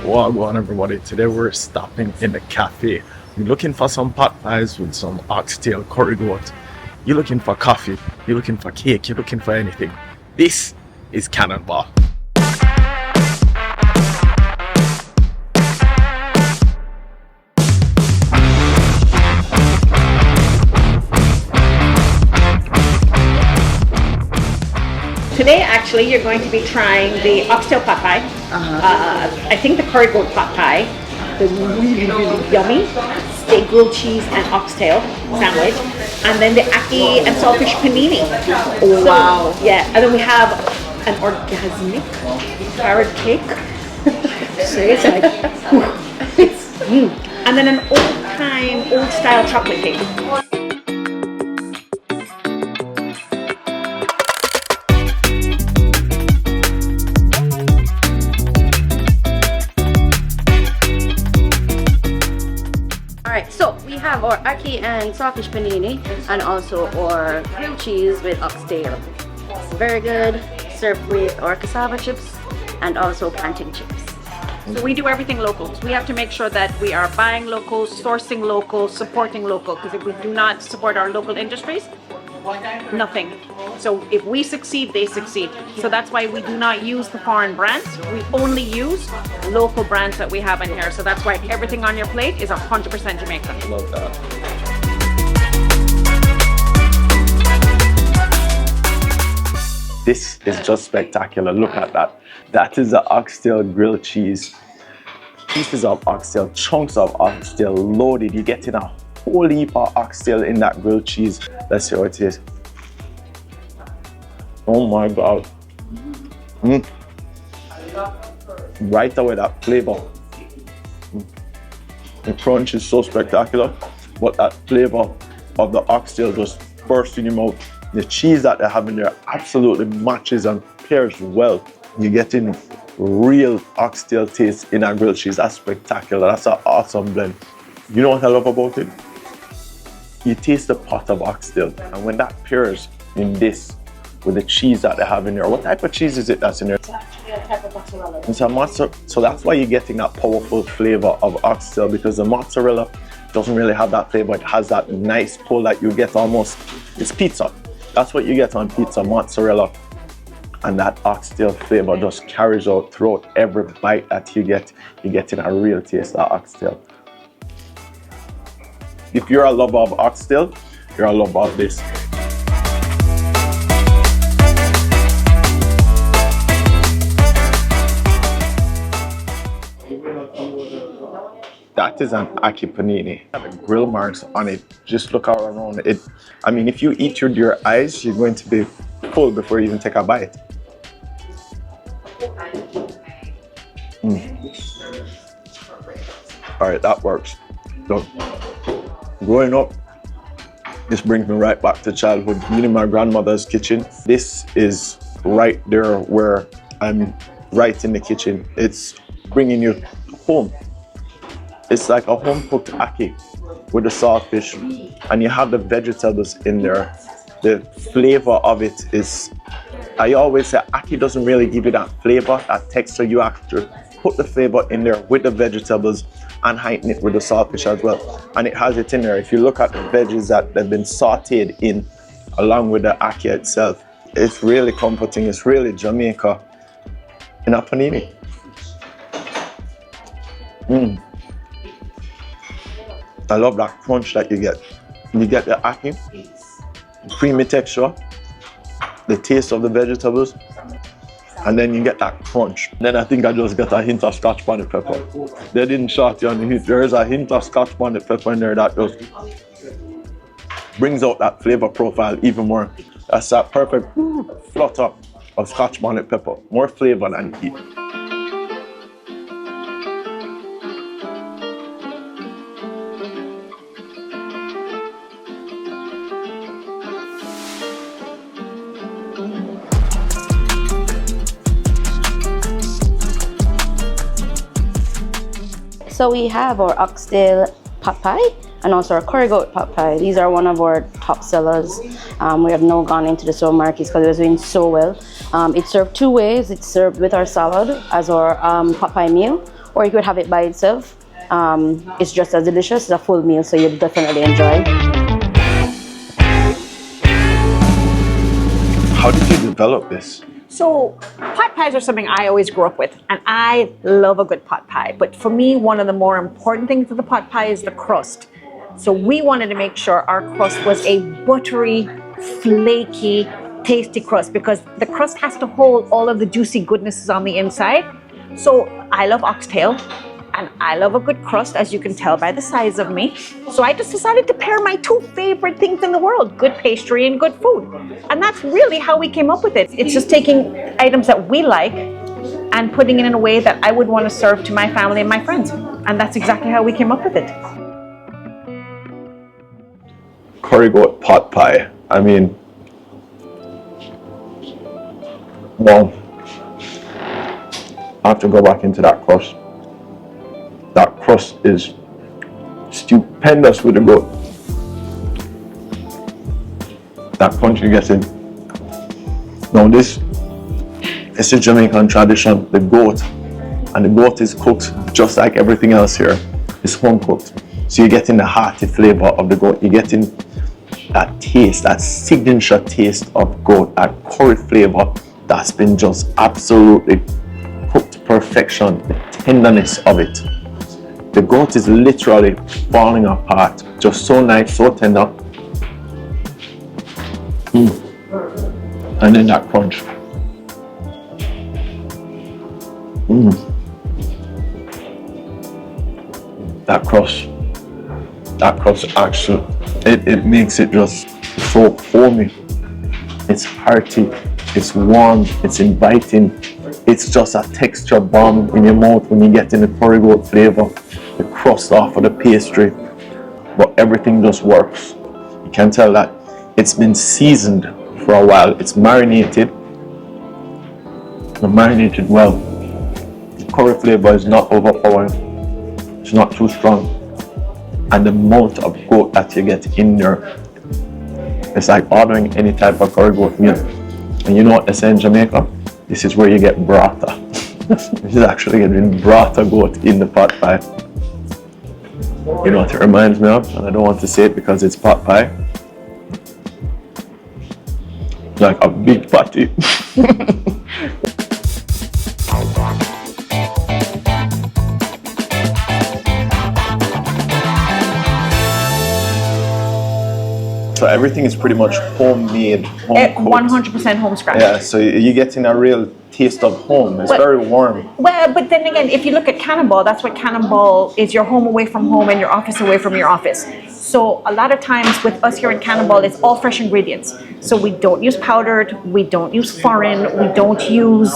Wha Gwann, everybody. Today we're stopping in the cafe. We're looking for some pot pies with some oxtail curry goat. You're looking for coffee, you're looking for cake, you're looking for anything. This is Cannonball. Today, actually, you're going to be trying the Oxtail Pot Pie. I think the curry goat pot pie, the really yummy steak, grilled cheese, and oxtail sandwich, and then the ackee and saltfish panini. Oh, wow. Yeah, and then we have an orgasmic carrot cake. So it's like, And then an old style chocolate cake. alright, so we have our ackee and saltfish panini and also our grilled cheese with oxtail. Very good, served with our cassava chips and also plantain chips. So we do everything local. We have to make sure that we are buying local, sourcing local, supporting local, because if we do not support our local industries, nothing. So if we succeed, they succeed. So that's why we do not use the foreign brands. We only use local brands that we have in here. So that's why everything on your plate is 100% Jamaican. Love that. This is just spectacular. Look at that. That is the oxtail grilled cheese. Pieces of oxtail, chunks of oxtail loaded. You're getting a whole heap of oxtail in that grilled cheese. Let's see how it is. Oh my God. Right away, that flavor. The crunch is so spectacular, but that flavor of the oxtail just bursts in your mouth. The cheese that they have in there absolutely matches and pairs well. You're getting real oxtail taste in that grilled cheese. That's spectacular. That's an awesome blend. You know what I love about it? You taste the pot of oxtail, and when that pairs in this with the cheese that they have in there. What type of cheese is it that's in there? It's actually a type of mozzarella. It's a mozzarella. So that's why you're getting that powerful flavor of oxtail, because the mozzarella doesn't really have that flavor. It has that nice pull that you get almost. It's pizza. That's what you get on pizza, mozzarella. And that oxtail flavor just carries out throughout every bite that you get. You're getting a real taste of oxtail. If you're a lover of oxtail, you're a lover of this. That is an ackee panini. The grill marks on it. Just look around it. I mean, if you eat with your eyes, you're going to be full before you even take a bite. All right, that works. So, growing up, this brings me right back to childhood, meeting my grandmother's kitchen. This is right there where I'm right in the kitchen. It's bringing you home. It's like a home-cooked ackee with the saltfish, and you have the vegetables in there. The flavor of it is, I always say, ackee doesn't really give you that flavor, that texture. You have to put the flavor in there with the vegetables and heighten it with the saltfish as well. And it has it in there. If you look at the veggies that have been sauteed in along with the ackee itself, it's really comforting. It's really Jamaica in a panini. I love that crunch that you get. You get the ackee, creamy texture, the taste of the vegetables, and then you get that crunch. Then I think I just got a hint of scotch bonnet pepper. They didn't shout you on the heat. There is a hint of scotch bonnet pepper in there that just brings out that flavor profile even more. That's that perfect flutter of scotch bonnet pepper. More flavor than heat. So we have our oxtail pot pie and also our curry goat pot pie. These are one of our top sellers. We have now gone into the supermarkets because it was doing so well. It's served two ways. It's served with our salad as our pot pie meal, or you could have it by itself. It's just as delicious. It's a full meal, so you'll definitely enjoy. How did you develop this? So pot pies are something I always grew up with, and I love a good pot pie. But for me, one of the more important things of the pot pie is the crust. So we wanted to make sure our crust was a buttery, flaky, tasty crust, because the crust has to hold all of the juicy goodnesses on the inside. So I love oxtail, and I love a good crust, as you can tell by the size of me. So I just decided to pair my two favorite things in the world, good pastry and good food. And that's really how we came up with it. It's just taking items that we like and putting it in a way that I would want to serve to my family and my friends. And that's exactly how we came up with it. Curry goat pot pie. I mean, well, I have to go back into that crust. That crust is stupendous with the goat. That punch you get in. Now this is a Jamaican tradition, the goat. And the goat is cooked just like everything else here. It's home cooked. So you're getting the hearty flavor of the goat. You're getting that taste, that signature taste of goat, that curry flavor that's been just absolutely cooked to perfection, the tenderness of it. The goat is literally falling apart, just so nice, so tender. And then that crunch. That crust actually, it makes it just so foamy. It's hearty, it's warm, it's inviting. It's just a texture bomb in your mouth when you get in the curry goat flavor, the crust off of the pastry, but everything just works. You can tell that it's been seasoned for a while. It's marinated, marinated well. The curry flavor is not overpowering. It's not too strong. And the amount of goat that you get in there, it's like ordering any type of curry goat meal. And you know what they say in Jamaica? This is where you get burrata. This is actually getting burrata goat in the pot pie. You know what it reminds me of? And I don't want to say it because it's pot pie. Like a big patty. So everything is pretty much homemade, home cooked. 100% home scratch. Yeah, so you're getting a real taste of home. It's very warm. Well, but then again, if you look at Cannonball, that's what Cannonball is: your home away from home and your office away from your office. So a lot of times with us here in Cannonball, it's all fresh ingredients. So we don't use powdered, we don't use foreign, we don't use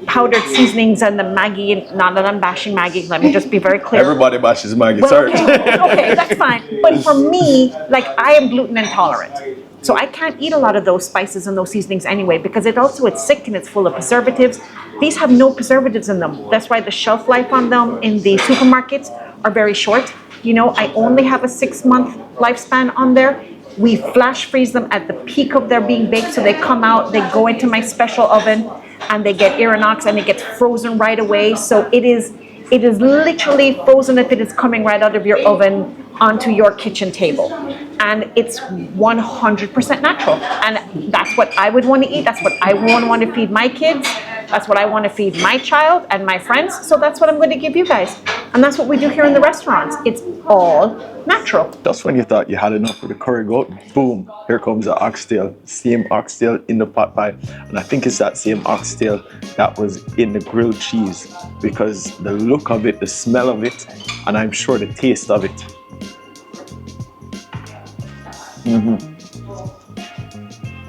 powdered seasonings and the Maggi. Not that I'm bashing Maggi, let me just be very clear. Everybody bashes Maggi, Well, sorry. okay, that's fine. But for me, like, I am gluten intolerant. So I can't eat a lot of those spices and those seasonings anyway, because it's sick and it's full of preservatives. These have no preservatives in them. That's why the shelf life on them in the supermarkets are very short. You know, I only have a 6-month lifespan on there. We flash freeze them at the peak of their being baked, so they come out, they go into my special oven, and they get Aeronox, and it gets frozen right away. So it is literally frozen if it is coming right out of your oven onto your kitchen table. And it's 100% natural. And that's what I would want to eat. That's what I want to feed my kids. That's what I want to feed my child and my friends. So that's what I'm going to give you guys. And that's what we do here in the restaurants. It's all natural. Just when you thought you had enough of the curry goat, boom, here comes the oxtail. Same oxtail in the pot pie. And I think it's that same oxtail that was in the grilled cheese, because the look of it, the smell of it, and I'm sure the taste of it.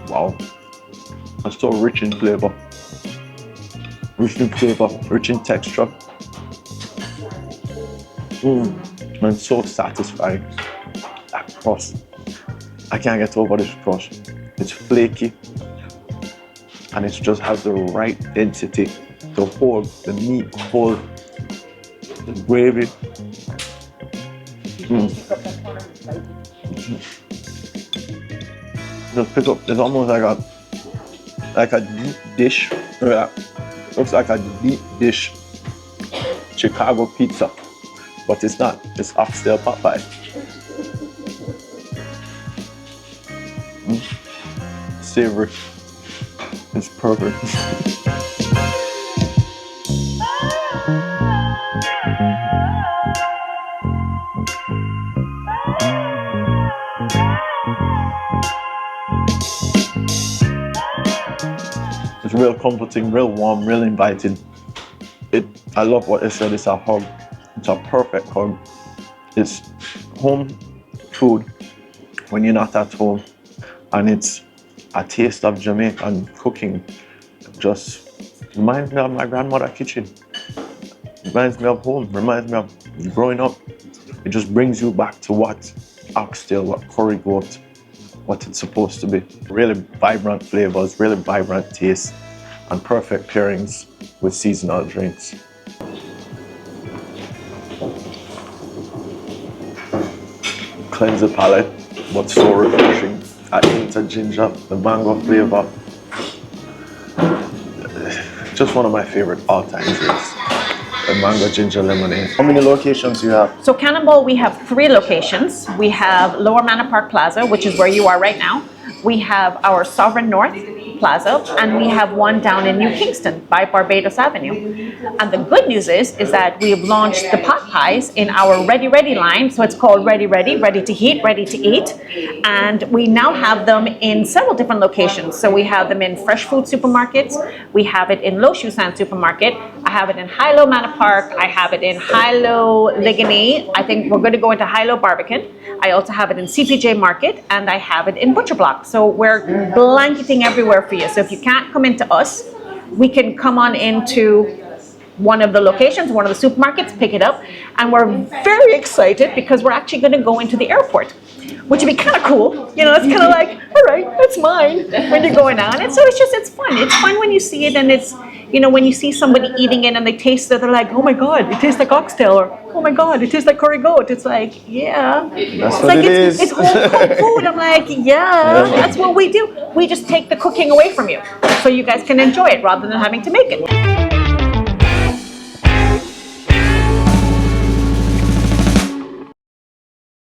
Wow. That's so rich in flavor. Rich in flavor, rich in texture. And so satisfying. That crust. I can't get over this crust. It's flaky. And it just has the right density to hold the meat, hold the gravy. Just pick up, it's almost like a deep dish. Yeah. Looks like a deep dish Chicago pizza, but it's not. It's Oxtail Pot Pie. Savory. It's perfect. It's real comforting, real warm, real inviting. I love what they said, it's a hug. It's a perfect hug. It's home food when you're not at home, and it's a taste of Jamaican cooking. Just reminds me of my grandmother's kitchen. Reminds me of home, reminds me of growing up. It just brings you back to what oxtail, what curry goat, what it's supposed to be. Really vibrant flavors, really vibrant taste, and perfect pairings with seasonal drinks. Cleanse the palate, but so refreshing. I hate the ginger, the mango flavor. Just one of my favorite all-time drinks. The mango ginger lemonade. How many locations do you have? So Cannonball, we have 3 locations. We have Lower Manor Park Plaza, which is where you are right now. We have our Sovereign North Plaza, and we have one down in New Kingston by Barbados Avenue. And the good news is that we have launched the pot pies in our Ready Ready line. So it's called Ready Ready, ready to heat, ready to eat. And we now have them in several different locations. So we have them in fresh food supermarkets. We have it in Low Shoe Sand Supermarket. I have it in Hilo Manor Park. I have it in Hilo Ligony. I think we're going to go into Hilo Barbican. I also have it in CPJ Market, and I have it in Butcher Block. So we're blanketing everywhere for you. So if you can't come into us, we can come on into one of the locations, one of the supermarkets, pick it up. And we're very excited because we're actually going to go into the airport, which would be kind of cool. You know, it's kind of like, all right, that's mine when you're going on. And so it's fun. It's fun when you see it, and it's, you know, when you see somebody eating it and they taste it, they're like, oh my God, it tastes like oxtail, or oh my God, it tastes like curry goat. It's like, yeah. That's what it is. It's home cooked food. I'm like, yeah, that's what we do. We just take the cooking away from you so you guys can enjoy it rather than having to make it.